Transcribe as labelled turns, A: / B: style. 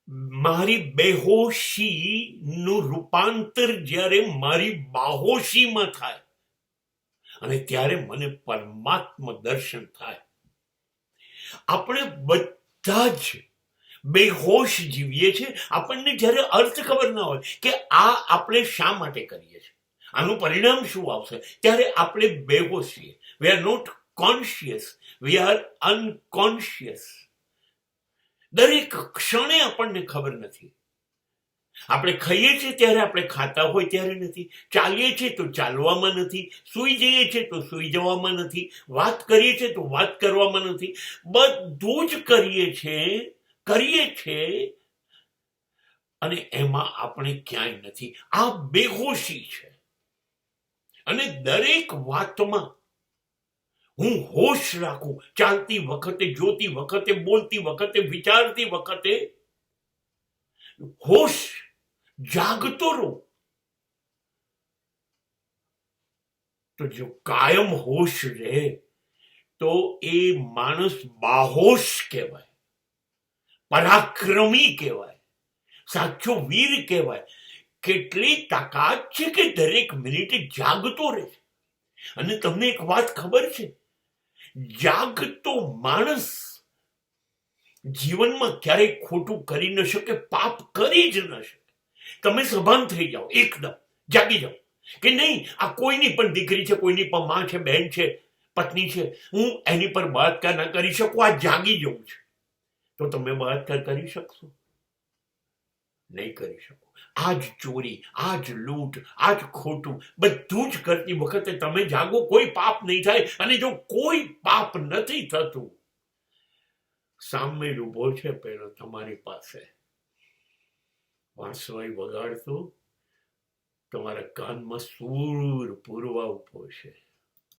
A: મારી બેહોશી નું રૂપાંતર જ્યારે મારી બાહોશીમાં થાય અને ત્યારે મને પરમાત્મા દર્શન થાય. આપણે બધા જ બેહોશ જીવીએ છીએ. આપણને જ્યારે અર્થ ખબર ના હોય કે આ આપણે શા માટે કરીએ છીએ, આનું પરિણામ શું આવશે, ત્યારે આપણે બેહોશ છીએ. We are not conscious, we are unconscious. દરેક ક્ષણે આપણને ખબર નથી. આપણે ખાઈએ છીએ ત્યારે આપણે ખાતા હોય ત્યારે નથી, ચાલીએ છીએ તો ચાલવામાં નથી, સૂઈ જઈએ છીએ તો સૂઈ જવામાં નથી, વાત કરીએ છીએ તો વાત કરવામાં નથી. બધું જ કરીએ છીએ અને એમાં આપણે ક્યાંય નથી. આ બેહોશી છે. અને દરેક વાતમાં હું હોશ રાખું, ચાલતી વખતે, જોતી વખતે, બોલતી વખતે, વિચારતી વખતે હોશ જાગતો રહું. તો જો કાયમ હોશ રહે તો એ માણસ બાહોશ કહેવાય, પરાક્રમી કહેવાય, સાચો વીર કહેવાય. કેટલી તાકાત છે કે દરેક મિનિટે જાગતો રહે. અને તમને એક વાત ખબર છે, જાગતો માણસ જીવનમાં ક્યારેય ખોટું કરી ન શકે, પાપ કરી જ ન શકે. તમે સભાન થઈ જાઓ, એકદમ જાગી જાઓ કે નહીં, આ કોઈની પણ દીકરી છે, કોઈની પણ માં છે, બહેન છે, પત્ની છે, હું એની પર બળાત્કાર ના કરી શકું, આ જાગી જવું છે. તો તમે બળાત્કાર કરી શકશો? નહીં કરી શકો. આ જ ચોરી, આ જ લૂંટ, આ જ ખોટું બધું જ કરતી વખતે તમે જાગો, કોઈ પાપ નહીં થાય. અને જો કોઈ પાપ નથી થતું, સામે ઉભો છે પેલો તમારી પાસે, વાંસળી વગાડતો, તમારા કાનમાં સૂર પૂરવા ઉભો છે.